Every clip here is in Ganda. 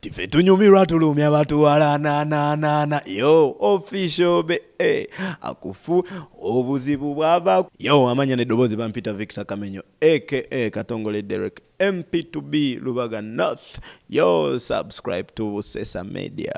Tife tunyumirwa tulumya batuwala na yo official be akufu obuzibu bwava yo amanya neddobozi bampita Victor Kamenyo aka Katongole Derek MP2B Lubaga North. Yo subscribe to Sesa Media.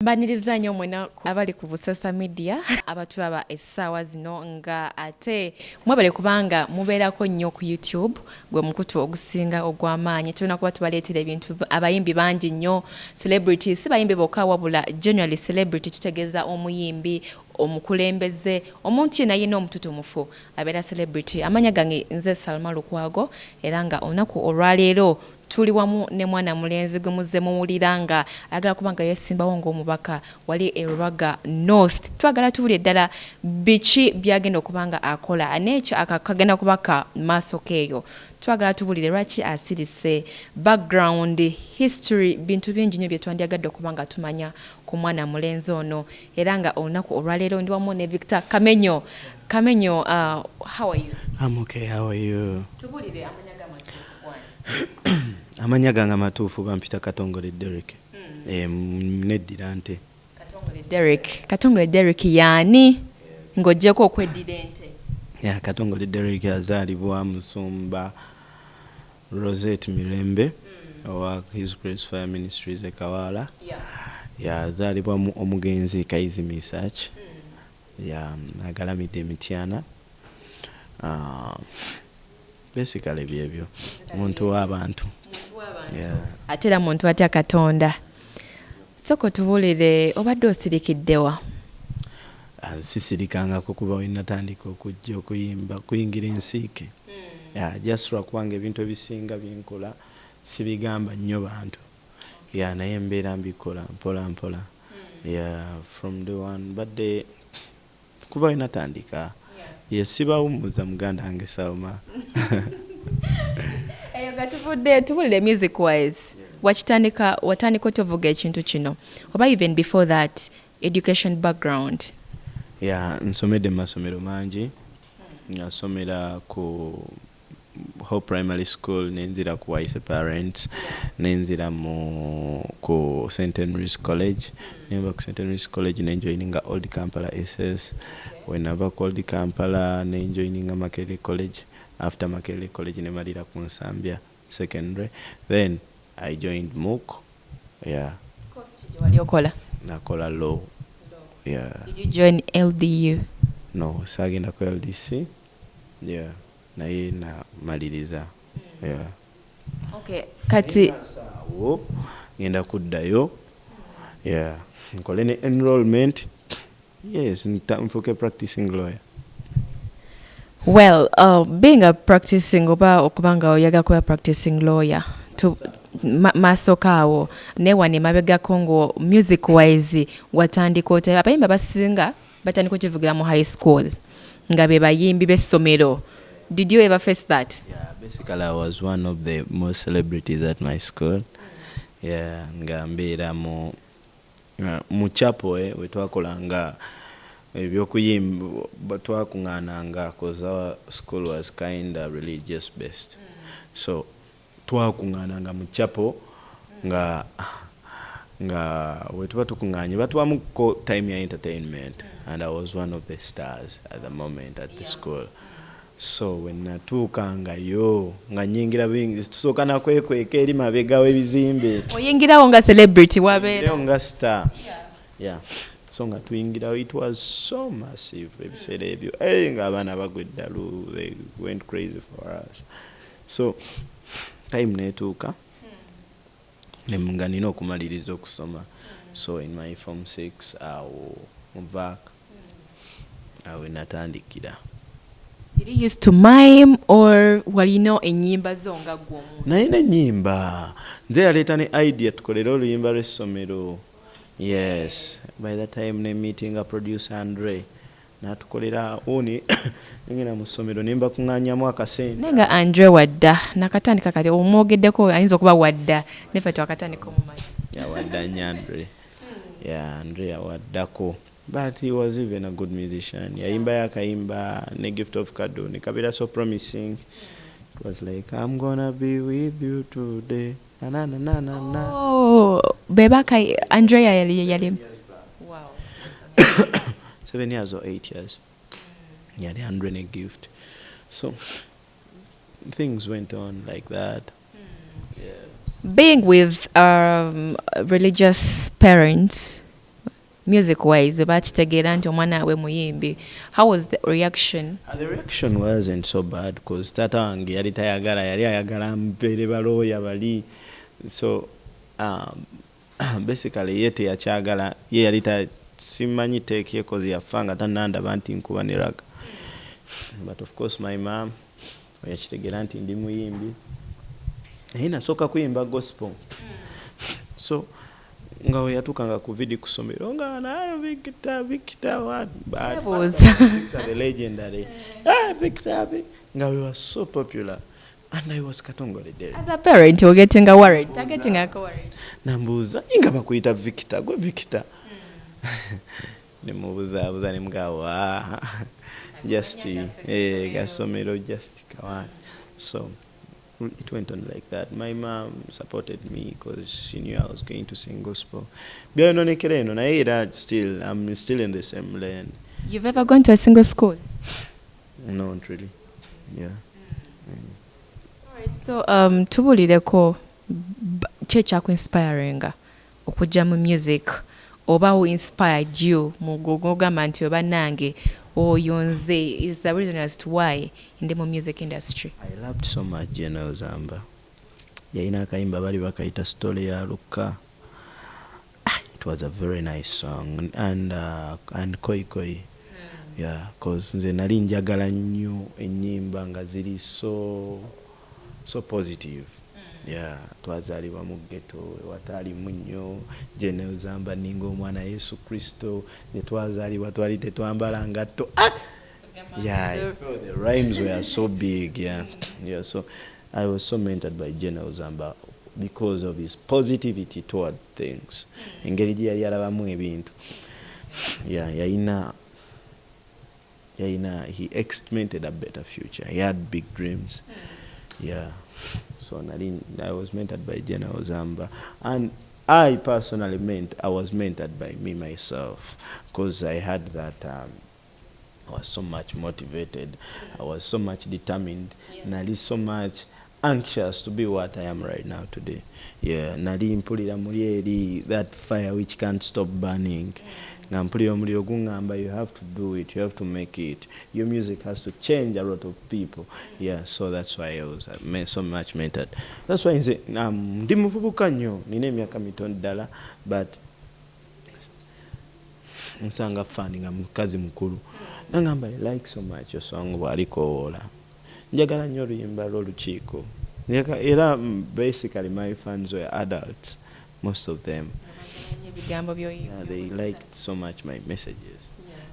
Mbaniriza nnyo mwena abali ku Busesa Media abatulaba essaawa zino nga ate mwebale kubanga mubeerako nnyo ku YouTube gwe mukutu ogusinga ogw'amaanyi. Tulina kuba tubaleetera ebintu abayimbi bangi nnyo, celebrity si bayimbi bokka wabula generally celebrity tutegeeza omuyimbi omukulembeze omuntu yenna yina omututumufu abeera celebrity. Amanya gange nze Salma Lukwago era nga olunaku olwaleero tuli wamu ne mwana mulenzi gwe muzze muwulira nga ayagala kubanga yesimbawo ng'omubaka wali e Lubaga North. Twagala tubulire ddala biki byagenda okubanga akola n'ekyo akagenda kubaka maaso keeyo. Twagala tubulire lwaki asirise, background, history, bintu bingi nnyo bye twandyagadde okubanga tumanya ku mwana mulenzi ono era nga olunaku olwaleero ndi wamu ne Victor Kamenyo. Kamenyo, how are you? I'm okay, how are you? Tubulire amanya gamatu. Amanya gange matuufu bampita Katongole Derek. Neddira nte. Katongole Derek yani ng'oggyeko okweddira ente. Yeah, Katongole Derek azaalibwa Musumba Rosette Mirembe owa His Grace Fire Ministries e Kawala. Yeah, azaalibwa omugenzi Kayizi Research. Yeah, agalamidde Mityana. Basically byebyo. Muntu w'abantu. Yeah. Atera muntu atya Katonda. Soko tubulire obadde osirikiddewa. Sisirikangako kuba wenatandika okujja okuyimba kuyingira ensiike. Yeah, just lwakubanga ebintu ebisinga byenkola sibigamba nnyo bantu. Yeah, naye mbeera mbikola mpola. Yeah, from the one but kuba wenatandika. Yes, sibawumuza muganda wange Salma. Eyo gatuvudde tubulire music wise. Watandika otuvuga ekintu kino. Oba even before that education background. Yeah, nsomedde masomero mangi. Nasomera ku Hope Primary School, nenzira ku Wise Parents, nenzira ku St. Henry's College. Nemba ku St. Henry's College nenjoininga Old Kampala SS. When I work Old Kampala nenjoininga Makerere College. After Makerere College nemalira ku Nsambya Secondary. Then I joined MOOC. Yeah. Course wali okola? Nakola law. Yeah. Did you join LDU? No, sagenda ku LDC. Yeah. Naye na maliriza. Yeah. Okay. Kati ngenda kuddayo. Yeah. Nkole ne enrollment. Yes, nfuke practicing lawyer. Well, being a practicing oba okubanga oyaga kuba practicing lawyer to masokaawo newane mabega kongo music wise watandika ota abayimba basinga batandika kivugira mu high school nga be bayimbi b'essomero. Did you ever face that? Yeah, basically I was one of the most celebrities at my school. Yeah, nga mbeera mu chapel wetwakolanga ebyokuyimba twakungaananga because our school was kind of religious based. So twakungaananga mu chapel nga wetuba tukunganye batwamu time ya entertainment and I was one of the stars at the moment at the school. So when natuukanga yo nga nyingira bingi tusooka nakwekweka eri mabega w'ebizimbe oyingirawo nga celebrity wabeera nga star. Yeah. So nga tuyingirawo it was so massive ebiseera ebyo nga abaana bagwa eddalu they went crazy for us. So time netuuka nga nina okumaliriza okusoma. So in my form 6 awo muvak awo natandikira. Did you used to mime or walino enyimba zonga gwomu? Naina nyimba. Nze yaleeta ne idea tukolere oluyimba lw'essomero. Yes. By the time ne meeting a producer Andre natukolera oni ngina mu ssomero nemba kuŋŋaanyamu akasente. Nenga Andre wadda nakatandika kati omwogeddeko ayinza okuba wadda nefe twakatandika omumanyi. Ya wadda nnyo Andre. Yeah, Andre yawaddako. But he was even a good musician. Yayimba yakayimba ne Gift of Kado ne kabira so promising. It was like I'm gonna be with you today. na na na na na. Oh, bebaka Andrea yali. Wow. 7 years or 8 years. Yeah, the Andrene gift. So things went on like that. Yeah. Being with religious parents, music wise, bakitegeera nti omwana we muyimbi, how was the reaction? The reaction wasn't so bad because tata wange yali tayagala, yali ayagala mbeere balooya bali. So basically ye teyakyagala, ye yali simanyi teekye cause yafanga tanandaba nti nkuba ne raga. But of course my mom yakitegeera nti ndi muyimbi, naye nasooka kuyimba gospel. So nga we yatukanga ku video ku somero nga nayo Victor what bad Victor the legendary Victor nga we were so popular and I was katongole there. As a parent you're getting worried. Nambuuza nga bakuyita Victor gwe Victor. Nemubuuza ne mugawa just gasomero just kawan. So it went on like that. My mom supported me because she knew I was going to sing gospel. I'm still in the same lane. You've ever gone to a single school? No, not really. Yeah. Alright, so tubulireko church inspiring okujja mu music oba who inspired you mu gogamba nti oba nange oyonze is the reason as to why in the music industry? I loved so much Gyenvudde. Yalina akayimba bali bakayita story ya Luka. It was a very nice song and koi koi. Yeah, cause nze nali njagala nnyo ennyimba nga ziri so positive. Yeah, twazalibwa mu ghetto watali munnyo Gyenvudde ninga omwana Yesu Kristo ne twazalibwa twali tetwambala ngatto. Yeah, the rhymes were so big. Yeah, so I was so mentored by Gyenvudde because of his positivity toward things. Engeri gye yali alabamu ebintu. Yeah, he estimated a better future. He had big dreams. Yeah. So I was mentored by Gyenvudde, and I personally I was mentored by me myself because I had that. I was so much motivated. I was so much determined. Nali so much anxious to be what I am right now today. Yeah, nali mpulira muri that fire which can't stop burning. Ngampulira omuliro gungamba, you have to do it, you have to make it. Your music has to change a lot of people. Yeah, so that's why I was so much mentored. That's why nze ndi muvubuka nnyo, nina emyaka mitono ddala, but nsanga fani nga mukazi mukulu. Nangamba I like so much your song bwalikoola. Njagala nnyo oluyimba lw'olukiiko. Era basically my fans were adults, most of them. They liked so much my messages.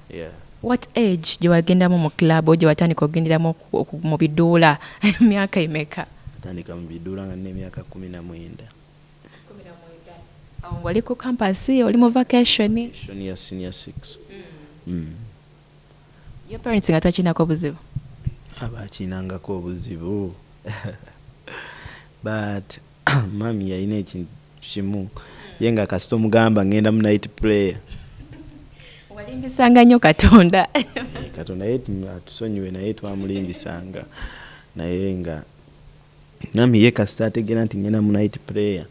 Yeah. What age gye wagendamu mu club o gye watandika ogenderamu mu biduula emyaka emeka? Natandika mu biduula nga nina emyaka 19. Wali ku campus oli mu vacation ya senior 6. Your parents nga takinako buzibu? Abakinangako obuzibu. But mami yalina ekintu kimu yenga kasito mugamba ngenda mu night prayer. Walimbisanga nnyo Katonda. Katonda yetu atusonyiwe naye twamulimbisanga. Naye nga nami ye kasito ategeera nti ngenda mu night prayer.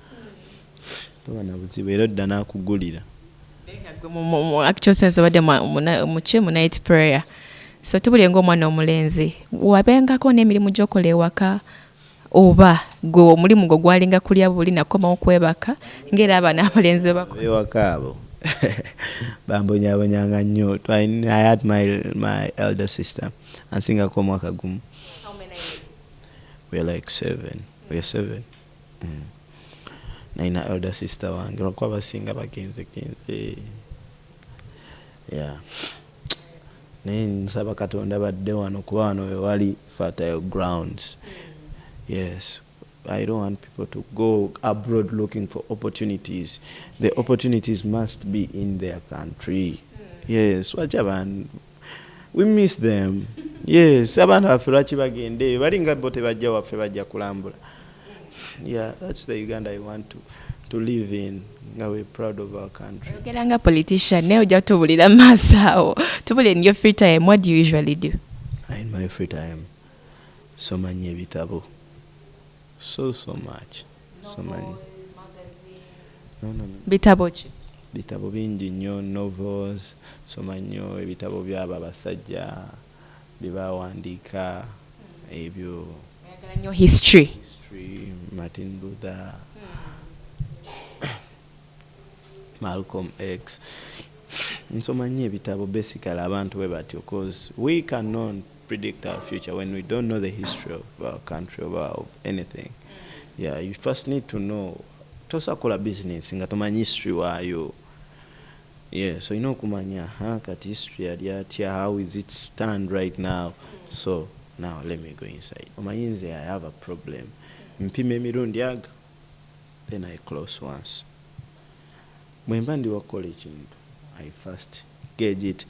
Toba na buzibu era dda n'akugulira. Mu actual sense obadde mu night prayer. So tubulye ng'omwana omulenzi wabengako n'emirimu gy'okola ewaka oba gwe omulimu gwo gwalinga kulya buli nakomawo kwebaka ng'era abaana abalenzi bako ewaka abo bambonyabonyanga nnyo. I had my elder sister ansingako omwaka gumu. How many? We're like 7. We're 7. Naina elder sister wange lwakuba basinga bagenze. Yeah. Naye nsaba Katonda badde wano kuba wano wewali fertile grounds. Yes, I don't want people to go abroad looking for opportunities. The opportunities must be in their country. Yes, wachaban. We miss them. Yes, abantu baffe lwaki bagende balinga bo tebajja waffe bajja kulambula. Yeah, that's the Uganda I want to live in. Now we're proud of our country. Ogeranga politician naye ojja tubulira maaso awo tubule in your free time what do you usually do? In my free time, so many ebitabo. So much. So many. No. Bitabo ki? Bitabo bingi nnyo, novels, soma nnyo ebitabo by'abo abasajja bye baawandiika ebyo. Oyagala nnyo history. Martin Luther, Malcolm X. Nsoma nnyo ebitabo basically abantu bwe batyo because we cannot predict our future when we don't know the history of our country, of anything. Yeah, you first need to know tosakola business nga tomanyi history waayo. Yeah, so okumanya kati history yali atya, how is it stand right now. So now let me go inside. Omanyi nze I have a problem. Mpima emirundi aga, then I close once. Mwemba ndi wakola ekintu, I first gauge it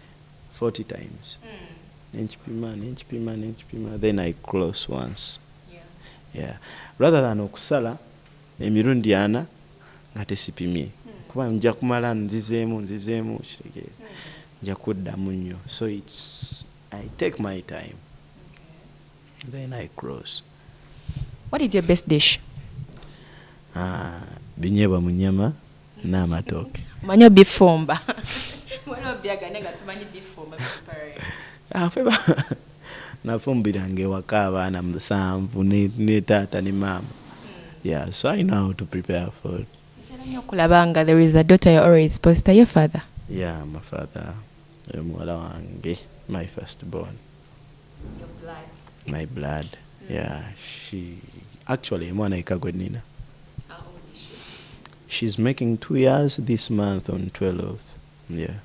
40 times. Nenchipima, then I close once. Yeah. Rather than okusala emirundi ana nga tesipimye. Kuba nja kumala nzizeemu kitegeera. Nja kuddamu nnyo. So I take my time. Then I cross. What is your best dish? Binyebwa mu nnyama n'amatooke. Manyo bifumba. Waliwo byagane nga tumanyi bifumba bifumba. Nafumbiranga ewaka abaana 7 ne taata ne maama. Yeah, so I know how to prepare food. Kulabanga there is a daughter you always post to your father. Yeah, my father. Muwala wange, my firstborn. Your blood. My blood. Yeah, she actually mwana ikagwe nina. How old is she? She's making 2 years this month on 12th. Yeah. Wow.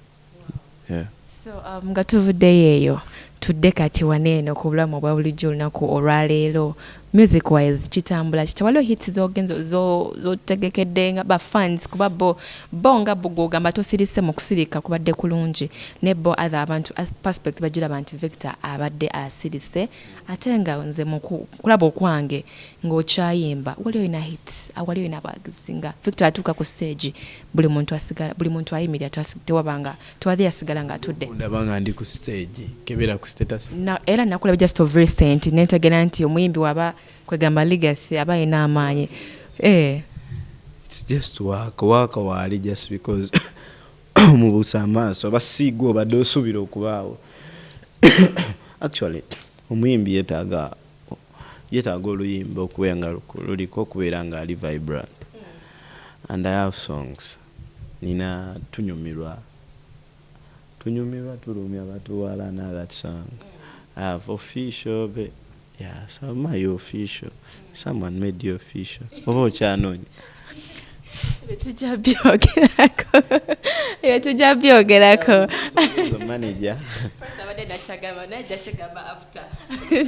Yeah. So nga tuvuddeyo eyo tudde kati waneeno ku bulamu obwa bulijjo olunaku olwaleero music wise kitambula kita waliwo hits zotegekedde nga ba fans kuba bo nga bugogamba tosirise mu kusirika kubadde kulungi ne bo other abantu perspective bagiraba nti Victor abadde asirise ate nga nze mu kulaba okwange ng'okyayimba waliwo ina hits waliwo ina bags nga Victor atuuka ku stage buli muntu ayimirira tewabanga tewadde yasigala ng'atudde ndabanga ndi ku stage kebera ku status era nakulaba just of recent nentegera nti omuyimbi waba kwegamba legacy aba ina amaanyi. It's just work wali just because mu busamaaso basiigwa obadde osuubira okubaawo. Actually omuyimbi yeetaaga oluyimba okubeera nga luliko okubeera nga ali vibrant. And I have songs nina tunyumirwa tulumya batuwala that song. I have official yeah, some my official. Someone made you official. Oh, channel. Tujja byogerako. Manager.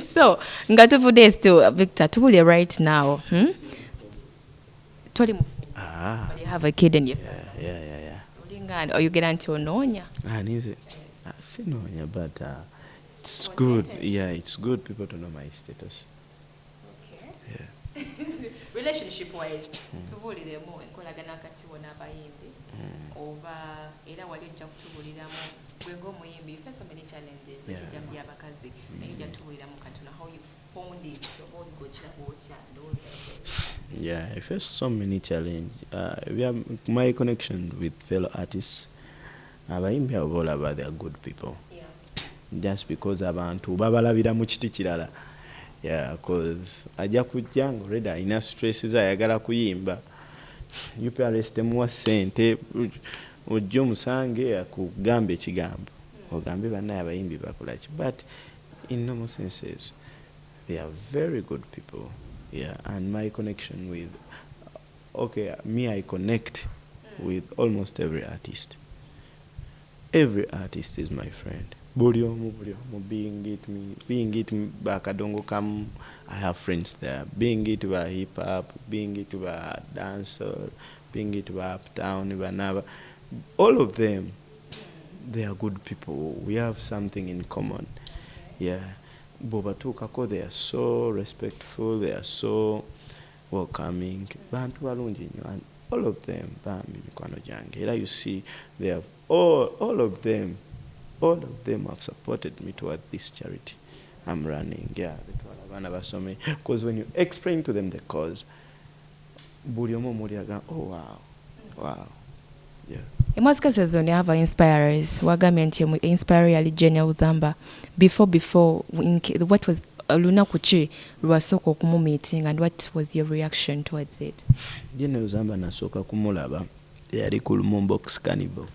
So, nga tuvudde to Victor, tubulye right now. Toli mu. You have a kid in your family. Yeah. Ulingana oyogera nti onoonya. Nize. Sinoonya but it's good. Yeah, it's good people to know my status. Okay. Yeah. Relationship wise, tubuliremu enkolagana kati wona abayimbi oba era wali ojja kutubuliramu gwe ng'omuyimbi you face so many challenges ekijambi abakazi naye ojja tubuliramu kati how you found it oba oligokira bwotya ndowooza. Yeah, I face so many challenges. We have my connection with fellow artists. Abayimbi abo bolaba they are good people. Just because abantu babalabira mu kiti kirala. Yeah, because ajja kujja nga already alina stresses ayagala kuyimba. UPRS temuwa ssente ojja omusange akugamba ekigambo. Ogambe bannaye abayimbi bakola ki. But in normal senses, they are very good people. Yeah, and my connection with, I connect with almost every artist. Every artist is my friend. Buli omu being it bakadongo kamu, I have friends there. Being it by hip hop, being it by dancehall, being it by uptown, banaba, all of them, they are good people. We have something in common. Yeah. Bobatukako, they are so respectful, they are so welcoming, bantu balungi nnyo, and all of them bambi mikwano gyange. Era you see they have all of them have supported me towards this charity I'm running. Yeah, abaana basome, because when you explain to them the cause, buli omu mulyaga, oh wow. Yeah. In most cases, when you have inspirers, wagambye nti inspire yali Jenny Uzamba before what was lunaku ki lwasooka okumumeeting, and what was your reaction towards it? Jenny Uzamba nasooka kumulaba yali ku Lumumbox Carnival,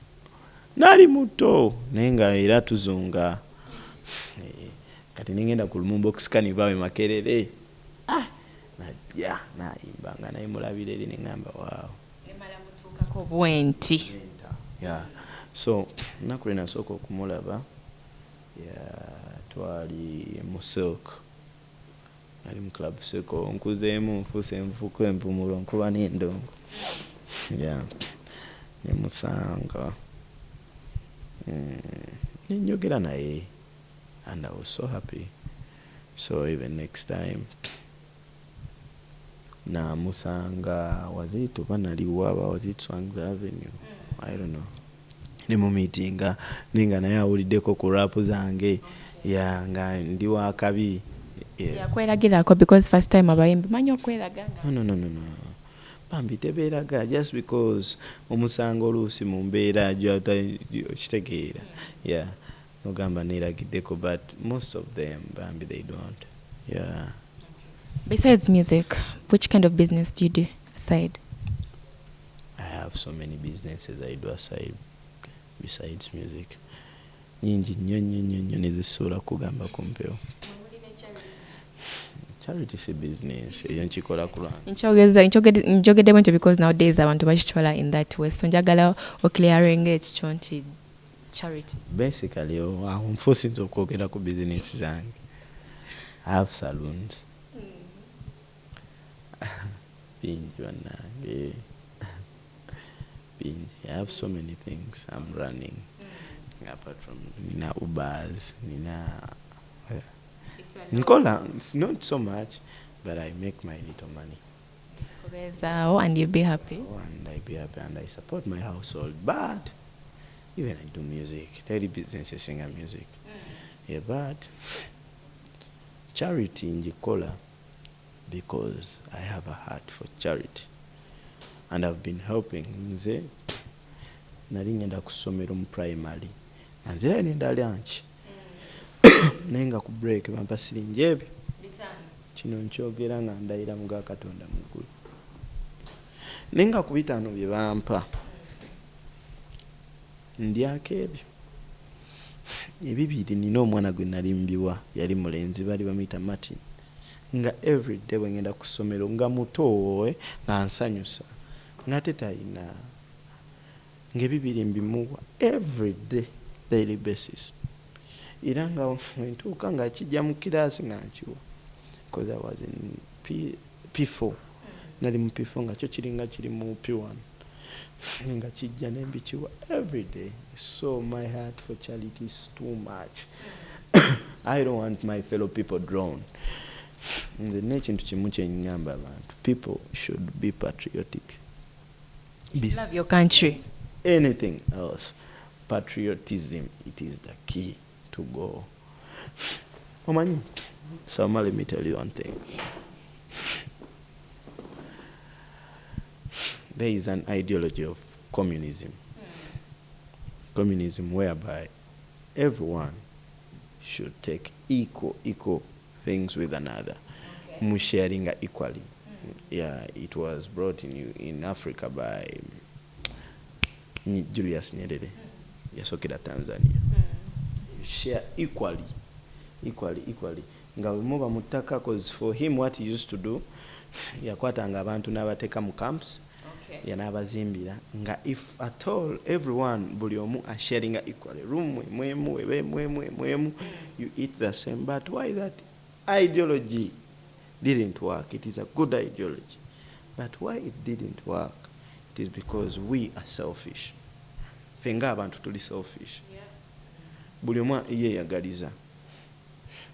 nali muto naye nga era tuzunga kati ningenda ku Lumumbox Carnival e Makerere, najja nayimba nga naye mulabira eri nengamba wow. Bwenti. Yeah. So nakule nasooka okumulaba twali mu Silk, ali mu Club Silk, nkuzeemu nfuuse enfuuko empumulo nkuba n'endongo. Yeah. Nemusanga nenjogera naye, and I was so happy. So even next time namusanga, was it Tubanaliwa, was it Swangs Avenue? I don't know. Nemu meetinga ninga naye awuliddeko ku rap zange. Yeah, nga ndi wa kabi. Yes. Yakweragirako because first time abayimbi manyi okweraga. No. Bambi tebeeraga just because omusanga oluusi mu mbeera gy'okitegeera. Yeah. Nogamba neeragiddeko, but most of them bambi they don't. Yeah. Besides music, which kind of business do you do aside? I have so many businesses I do aside besides music. Nyingi nnyo nezisobola kugamba kumpewo. Charity is a business. Eyo nkikola ku lwange. Njogeddemu ntyo because nowadays abantu bakitwala in that way. So njagala oclearing ekyo nti charity. Basically, aho nfuusinze okwogera ku business zange. I have saloons. Bingi bannange. Bingi. I have so many things I'm running. Apart from Nina Ubers, Nicola, not so much, but I make my little money. And you'll be happy. And I be happy, and I support my household. But even I do music, daily business, I sing music. Yeah, but charity in Nicola, because I have a heart for charity, and I've been helping. Nze nali ngenda kusomera mu primary. Anzira nenda lunch. Nenga ku break bampa siringi ebyo. Kino nkyogera nga ndayira mu Katonda mukulu. Nenga ku bitano bye bampa. Ndyako ebyo. Ebibiri nina omwana gwe nalimbiwa yali mulenzi bali bamuyita Martin. Nga every day bwe ngenda ku ssomero nga muto nga nsanyusa. Nga tetayina. Ngebibiri mbimuwa every day. Daily basis. Iranga ntuuka nga kijja mu kirasi nga nkiwa, because I was in P4. Nali mu P4 nga kyo kiringa kiri mu P1. Nga kijja nembikiwa every day. So my heart for charity is too much. I don't want my fellow people drown. Nze n'ekintu kimu kye ngamba abantu. People should be patriotic. Love your country. Anything else. Patriotism, it is the key to go. Omanyi, so let me tell you one thing. There is an ideology of communism. Communism whereby everyone should take equal things with another. Okay. Sharing equally. Yeah, it was brought in Africa by Julius Nyerere. Yasokera Tanzania. Share equally. Nga muba mutaka, cause for him what he used to do, yakwatanga abantu n'abateka mu camps. Okay. Yanabazimbira nga if at all everyone buli omu are sharing equally. Room mwemu you eat the same, but why that ideology didn't work? It is a good ideology. But why it didn't work? It is because we are selfish. Fenga abantu tuli selfish. Buli omu yeyagaliza.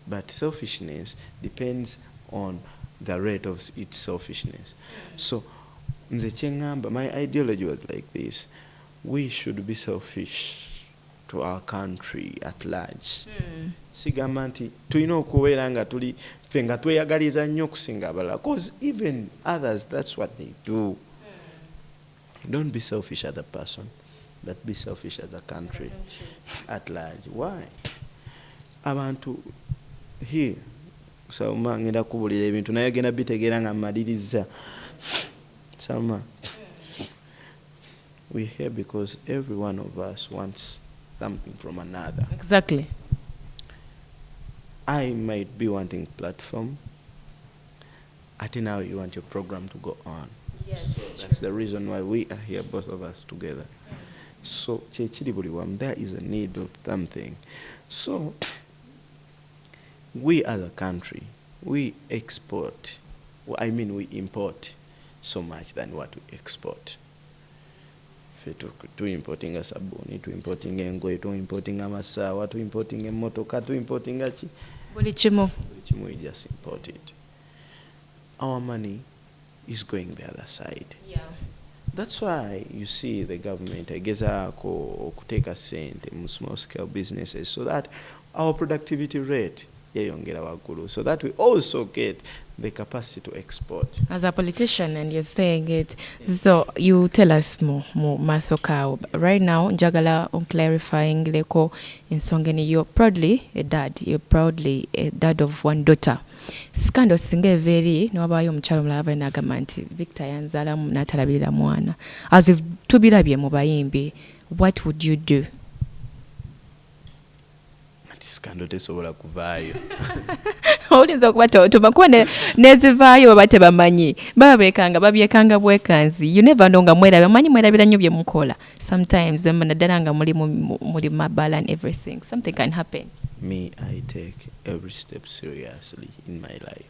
But selfishness depends on the rate of its selfishness. So nze kyengamba, my ideology was like this: we should be selfish to our country at large. Sigamba nti tulina okubeera nga tuli ffe nga tweyagaliza nnyo okusinga abalala, because even others, that's what they do. Don't be selfish as a person, but be selfish as a country at large. Why? Abantu here, Salma ngenda kubulira ebintu naye genda bitegeera nga mmaliriza. Salma, we're here because every one of us wants something from another. Exactly. I might be wanting platform. I think now you want your program to go on. Yes. So that's the reason why we are here, both of us together. So there is a need of something. So we as a country, we export. We import so much than what we export. To importing a sabuni, to importing engoye, to importing amasawa, to importing a motoka, to importing a Buli kimu. we just import it. Our money is going the other side. Yeah. That's why you see the government take a cent in small scale businesses so that our productivity rate so that we also get the capacity to export. As a politician, and you're saying it, so you tell us more Masoka. Right now, njagala on clarifying leko insongeni, you're proudly a dad. You're proudly a dad of one daughter. Skando singe very no abayo mchalo mlava nagamba nti Victor yanzala natalabira mwana. As if tubirabye mu bayimbi, what would you do? Skando tesobola kuvaayo. Olinza okuba tumakuba nezivaayo baba tebamanyi baba babyekanga bwekanzi. You never know nga mwerabira nnyo bye mukola. Sometimes naddala nga muli mabala and everything, something can happen. Me, I take every step seriously in my life.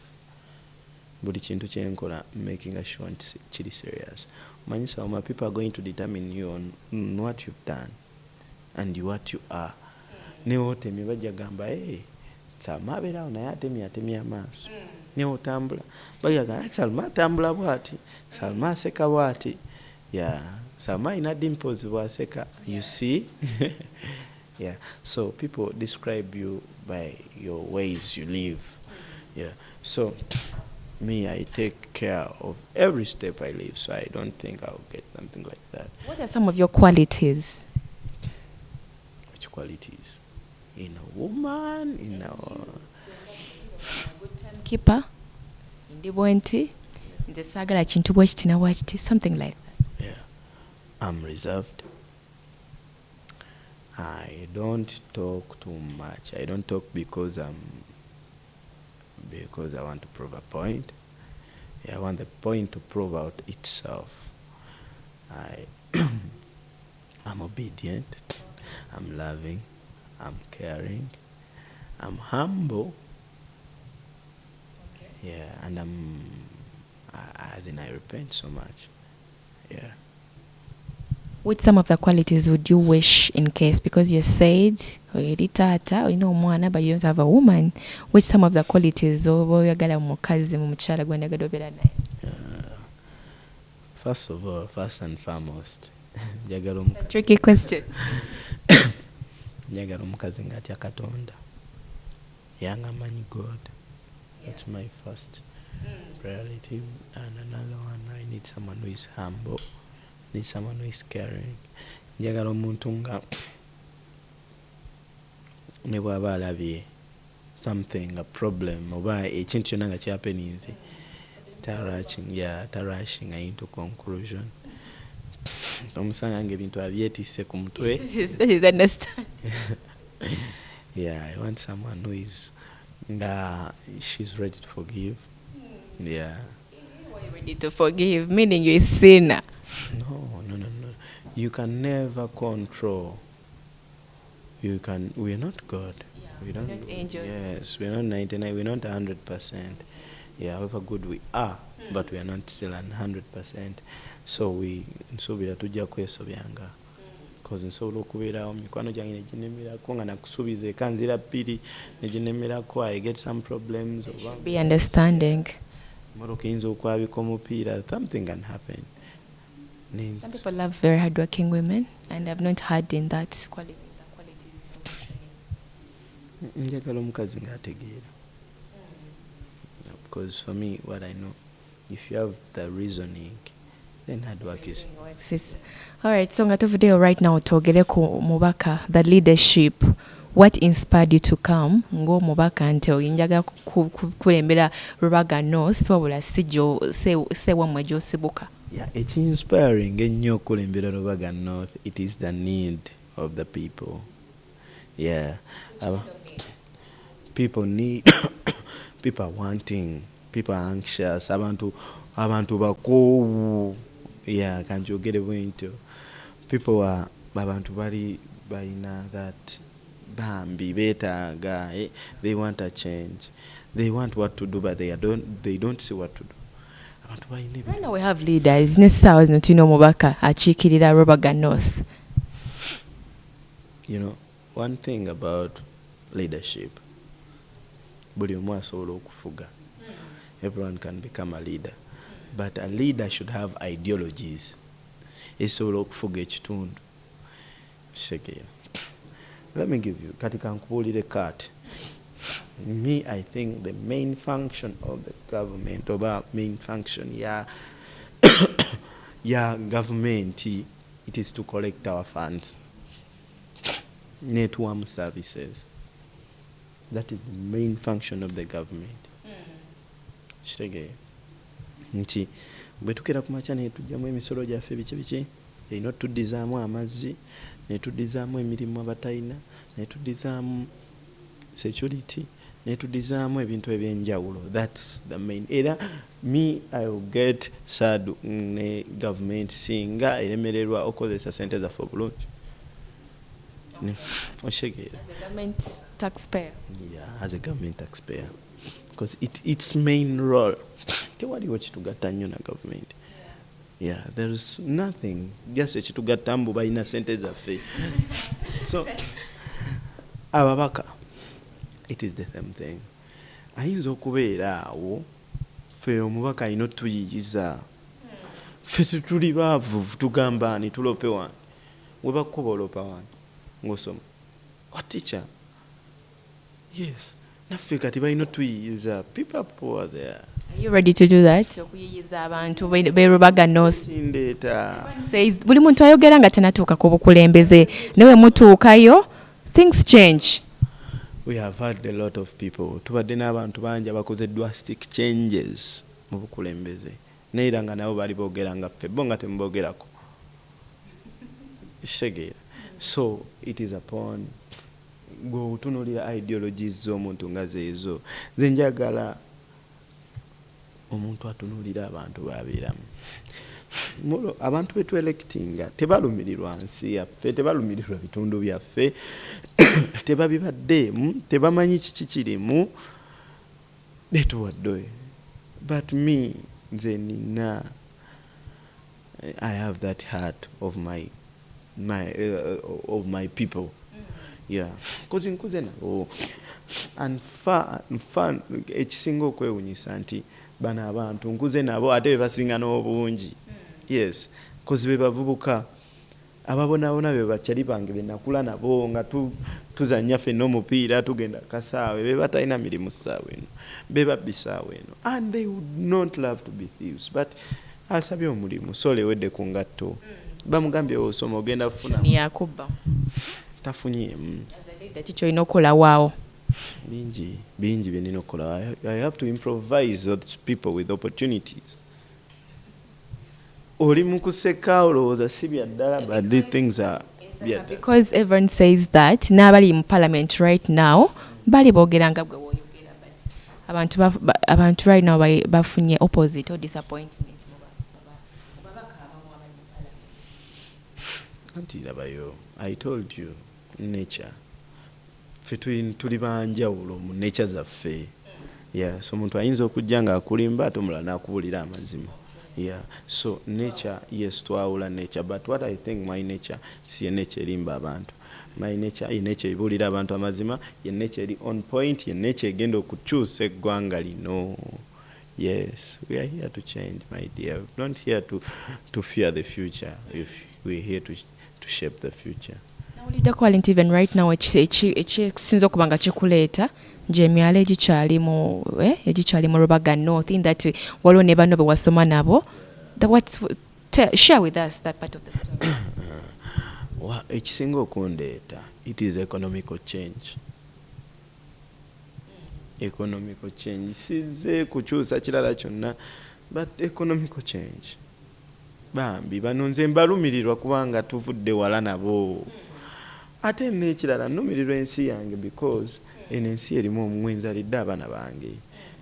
Buli kintu kyenkola, making sure it's serious. Manyisa my people are going to determine you on what you've done and what you are. Newo temi bajja gamba Salma abeerawo naye atemya amaaso. Newo tambula bajja gamba Salma atambula bw'ati, Salma aseka bw'ati. Yeah, Salma ina dimples bw'aseka. You see? Yeah. So people describe you by your ways you live. Yeah. So me, I take care of every step I live, so I don't think I'll get something like that. What are some of your qualities? Which qualities? In a woman, in our good timekeeper, indibwenti, nze saagala kintu bwe kiti na bwakiti, something like that. Yeah. I'm reserved. I don't talk too much. I don't talk because I want to prove a point. Yeah, I want the point to prove out itself. I'm obedient. I'm loving. I'm caring. I'm humble. Okay. Yeah, and I repent so much. Yeah. Which some of the qualities would you wish in case, because you said tata mwana but you don't have a woman, which some of the qualities oyagala mukazi mumukyala gwendagala obeera naye? First of all, first and foremost, tricky question. njagala omukazi ng'atya Katonda, yanga amanyi God. That's my first priority. And another one, I need someone who is humble. I need someone who is caring. Njagala omuntu nga ne bw'aba alabye something, a problem, oba ekintu kyonna nga kyapenize, rushing into conclusion. Omusanga ng'ebintu abyetisse ku mutwe. Understand. Yeah, I want someone who is she's ready to forgive. Yeah. Why ready to forgive? Meaning you're a sinner. No. You can never control. We are not God. Yeah, we don't. We're not angels. Yes, we're not 99. We're not 100%. Yeah, however good we are, but we are not still 100%. So we nsuubira tujja kwesobyanga. Because nsobola okubeerawo mikwano gyange ne ginemerako nga nakusuubiza ekanzira bbiri ne ginemerako, I get some problems. Be understanding. Moroka inza okwabika omupiira, something can happen. Some people love very hardworking women, and I've not heard in that quality. Njagala omukazi ng'ategeera. Because for me, what I know, if you have the reasoning, then hard work is. All right, so Gyenvudde right now twogere ku mubaka, the leadership. What inspired you to come ngo mubaka nti oyinjaga kulembera Rubaga North wabula se wamwe gy'osibuka? Yeah, it's inspiring ennyo okulembera Rubaga North. It is the need of the people. Yeah. People need, people are wanting, people are anxious, abantu bakoowu. Yeah, kanjogere bwentyo. People are abantu bali balina that bambi betaaga, they want a change. They want what to do, but they don't see what to do. Right now we have leaders. N'essaawa zino tulina omubaka akiikirira Rubaga North. You know, one thing about leadership, buli omu asobola okufuga. Everyone can become a leader. But a leader should have ideologies. Esobola okufuga ekitundu. Kisekeera. Let me give you, kati kankubuulire kati. Me, I think the main function of the government, or main function, government, it is to collect our funds. Network services. That is the main function of the government. Kitegee. Nti bwe tukera ku makya ne tujjamu emisolo gyaffe biki erina otuddizaamu amazzi, ne tuddizaamu emirimu abatalina, ne tuddizaamu security, ne tuddizaamu ebintu ebyenjawulo. That's the main. Era me, I will get sad ne government singa eremererwa okozesa sente zaffe obulungi. As a government taxpayer. Yeah, as a government taxpayer. Because its main role, tewaliwo kitugatta nnyo na government. Yeah, there is nothing. Just ekitugatta mbu balina sente zaffe. So, ababaka, it is the same thing. Ayinza okubeera awo, ffe omubaka alina otuyiyiza. Ffe tetuli baavu tugamba ani tulope wani. We bakuba olopa wani. Ng'osoma. What teacher? Yes. Naffe kati balina otuyiyiza. People are poor there. Are you ready to do that? Okuyiyiza abantu be Rubaga North. Says buli muntu ayogera nga tanatuuka ku bukulembeze. Newe mutuukayo, things change. We have had a lot of people. Tubadde n'abantu bangi abakoze drastic changes mu bukulembeze. Neera nga nabo bali boogera nga ffe bo nga temubogerako. Kitegeera. So it is upon go tunuulira ideologies z'omuntu nga zeezo. Nze njagala omuntu atunuulira abantu b'abeeramu. Abantu betu electinga tebalumirirwa nsi yaffe, tebalumirirwa bitundu byaffe, tebabibaddeemu, tebamanyi kiki kirimu, betuwadde. But me, nze nina, I have that heart of my people. Yeah, because nkuze nabo and fun ekisinga okwewunyisa nti bana abantu nkuze nabo ate basinga n'obungi. Yes, because be bavubuka ababonabona be bakyali bange be nakula nabo nga tuzannya ffenna omupiira tugenda kasaawe be batalina mirimu ssaawa eno be babbi ssaawa eno, and they would not love to be thieves, but asabye omulimu sole wedde ku ngatto bamugambye osoma ogenda kufuna yakubba tafunyeemu kiki olina okukola waawo bingi byenina okukola. I have to improvise those people with opportunities. Oli mu kuseka olowooza si bya ddala, but these things are bya ddala. Because everyone says that n'abali mu parliament right now bali boogera nga gwe wooyogera, but abantu right now bafunye opposite or disappointment. Antirabayo, I told you, nature. Ffe tuli banjawulo mu nature zaffe. Yeah, so omuntu ayinza okujja nga akulimba ate omulala n'akubulira amazima. Yeah, so nature, yes, twawula nature, but what I think my nature, si nature erimba abantu. My nature, nature ebulira abantu amazima, ye nature eri on point, ye nature egenda okukyusa eggwanga lino. Yes, we are here to change, my dear. We're not here to fear the future. If we're here to shape the future. Nawulidde ko Alinti even right now ekisinza okuba nga kikuleeta nje emyalo egikyali mu Rubaga North in that waliwo ne banno be wasoma nabo. Share with us that part of the story. Ekisinga okundeeta, it is economical change. Economical change. Size kukyusa kirala kyonna, but economical change. Bambi bano nze mbalumirirwa kubanga tuvudde wala nabo. Ate n'ekirala nnumirirwa ensi yange because eno ensi erimu omwenzalidde abaana bange.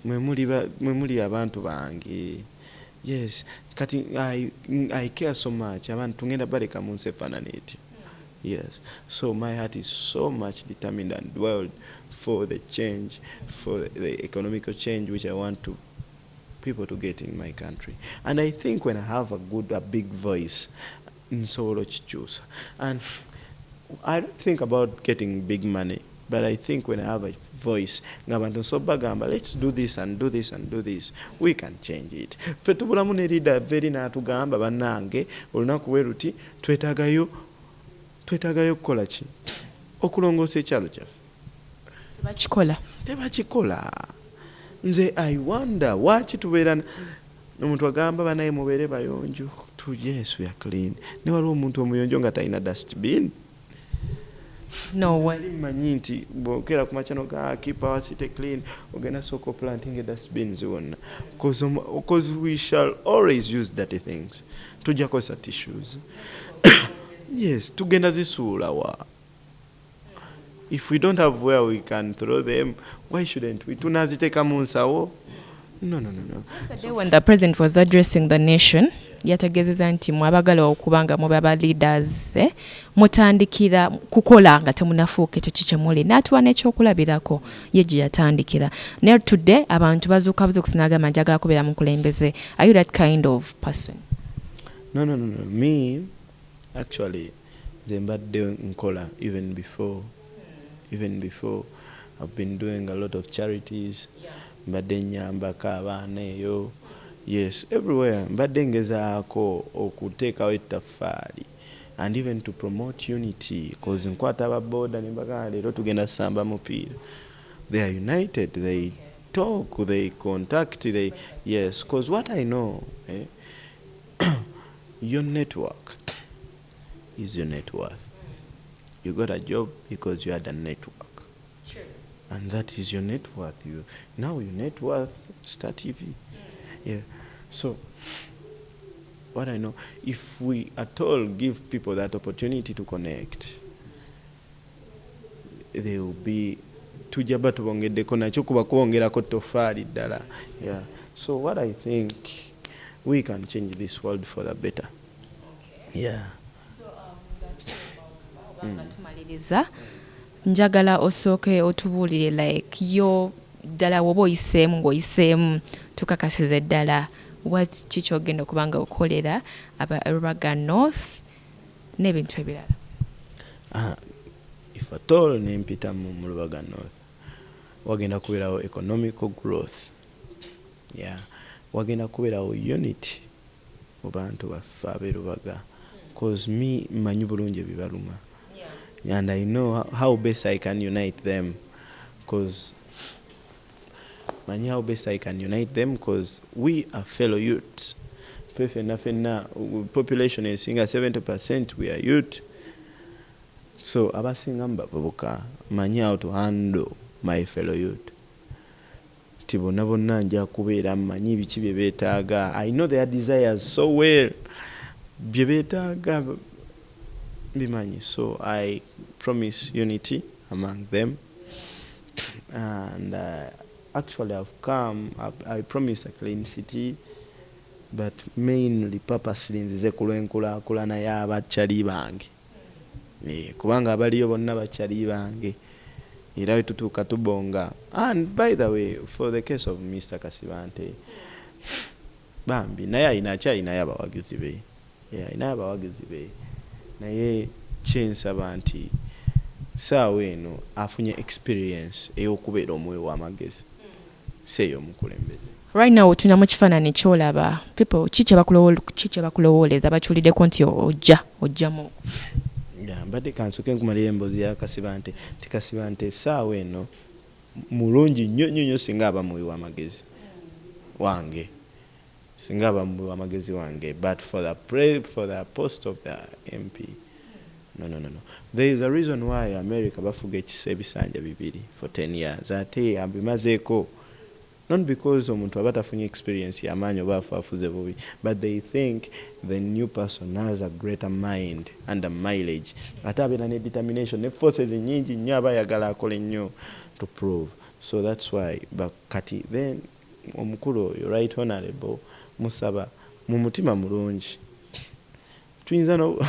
Mwe muli abantu bange. Yes, kati I care so much. Abantu ngenda baleka mu nsi efaanana eti. Yes, so my heart is so much determined and dwelled for the change, for the economical change which I want people to get in my country. And I think when I have a big voice, nsobola chichusa. And I don't think about getting big money, but I think when I have a voice, let's do this and do this and do this, we can change it. Fetubulamu ne leader very natugamba bannange olunaku bwe ruti twetagayo kukola ki okulongoosa ekyalo kyaffe tebakikola. Nze I wonder waki tubeera omuntu agamba banaye mubeere bayonjo. Yes, we are clean. Ne waliwo omuntu omuyonjo nga talina dustbin. No way. Manyi nti bwokera ku machano ga keep our city clean, ogenda soko planting a dustbin zonna. Because we shall always use dirty things. Tujja kosa tissues. Yes, tugenda zisuula wa. If we don't have where we can throw them, why shouldn't we? Tunaziteka mu nsawo? No. Yesterday when the president was addressing the nation, yategezeza nti mwabagala okubanga mubaba leaders mutandikira kukola nga temunafuuka ekyo kikyemuli n'atuwa n'ekyokulabirako ye gye yatandikira. Now today abantu bazuuka buzukusinagamba njagala kubeera mukulembeze. Are you that kind of person? No. Me, actually, nze mbadde nkola even before. I've been doing a lot of charities. Mbadde nyambako abaana eyo. Yes, everywhere. Mbadde ngezaako okuteekawo ettaffaali and even to promote unity, because nkwata ababoda ne mbagamba leero tugenda samba mupiira. They are united, they talk, they contact, yes, because what I know, your network is your net worth. You got a job because you had a network. Sure. And that is your net worth. Now your net worth, Star TV. Yeah. So, what I know, if we at all give people that opportunity to connect, they will be tujaba tubongeddeko nakyo kuba kwongerako toffaali ddala. Yeah. So what I think, we can change this world for the better. Okay. Yeah. Tumaliriza njagala osooke otubuulire like yo ddala woba oyiseemu ng'oyiseemu tukakasiza ddala kiki ogenda okubanga okolera Rubaga North n'ebintu ebirala. If at all nempita mu Rubaga North, wagenda kubeerawo economical growth. Yeah. Wagenda kubeerawo unity mu bantu baffe ab'e Rubaga, because me mmanyi bulungi ebibaluma. And I know how best I can unite them, because we are fellow youths. Population is 70%, we are youth. So abasinga mbavubuka manyi how to handle my fellow youth. Tibona bonna nja kubeera manyi biki bye beetaaga. I know their desires so well. Bye beetaaga bimanyi. So I promise unity among them. And actually I've come, I promise a clean city, but mainly purposely nzize kulwenkulaakulana y'abakyali bange. Kubanga abaliyo bonna bakyali bange. Era we tutuuka tubonga. And by the way, for the case of Mr. Kasibante, bambi naye alinayo abawagizi be. Alinayo abawagizi be. Naye kyensaba nti saawa eno afunye experience ey'okubeera omuwe w'amagezi. seeyo omukulembeze. Right now tuna mu kifaananyi ky'olaba people kiki bakulowooleza bakyuliddeko nti ojjamu. Mbadde kansoke nkumalira emboozi ya Kasibante Kasibante essaawa eno mulungi nnyo singa aba muwi w'amagezi wange singa aba muwi w'amagezi wange, but for the post of the MP no. There is a reason why America bafuga ekisa ebisanja bibiri for 10 years ate abimazeeko, not because omuntu aba tafunye experience y'amaanyi oba afuze bubi, but they think the new person has a greater mind and a mileage ate abeera ne determination ne forces nyingi nnyo aba ayagala akole nnyo to prove. So that's why kati then omukulu you right honorable musaba mu mutima mulungi tuyinza no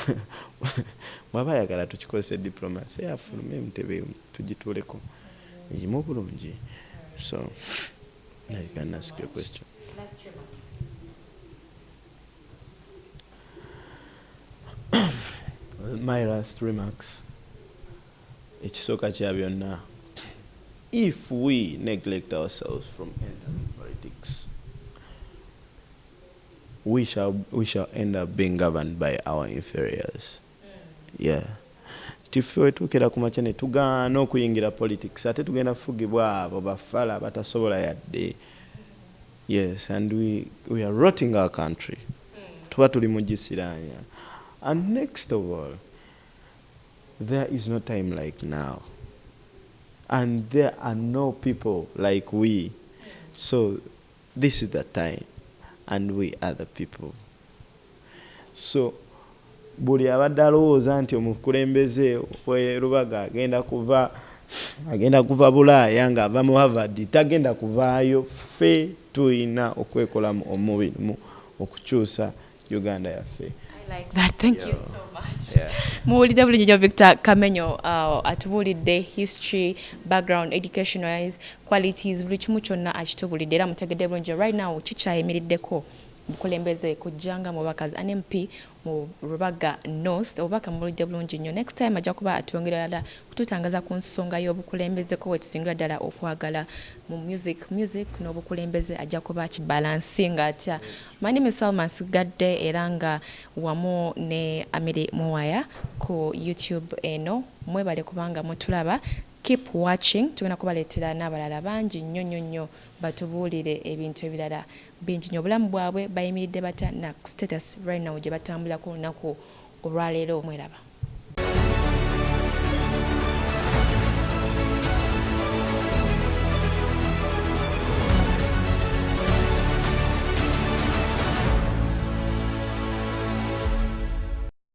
mwaba ayagala tukikozesa diplomacy afulume mutebe tugituuleko yimu bulungi. So now you can ask your question. Last 3 months. My last remarks. Ekisooka kya byonna, if we neglect ourselves from entering politics, we shall end up being governed by our inferiors. Yeah. Tiffe tukira ku makya ne tugaana okuyingira politics ate tugenda kufugibwa abo bafala batasobola yadde. Yes, and we are rotting our country. Tuba tuli mu gisiranya. And next of all, there is no time like now. And there are no people like we. So this is the time. And we are the people. So buli abadde alowooza nti omukulembeze Lubaga agenda kuva Bulaaya ng'ava mu Harvard tagenda kuvaayo. Ffe tulina okwekolamu omubiri okukyusa Uganda yaffe. I like that. Thank you so much. Muwulidde bulungi nnyo Victor Kamenyo atubuulidde history, background, education wise, qualities, buli kimu kyonna akitubuulidde era mutegedde bulungi. Right now kikyayimiriddeko bukulembeze kujjanga mubakazi NMP mu Lubaga North obubaka muwulidde bulungi nnyo. Next time ajja kuba atwongera ddala kututangaza ku nsonga y'obukulembeze ko wetusingira ddala okwagala mu music n'obukulembeze ajja kuba kibalansinga atya. My name is Salma Sigadde era nga wamu ne Amiri Muwaya ku YouTube eno. Mwebale kubanga mutulaba. Keep watching. Tugenda kubaleetera n'abalala bangi nnyo batubuulire ebintu ebirala bingi nnyo. Obulamu bwabwe bayimiridde bata na status right now gye batambulako olunaku olwaleero. Mweraba.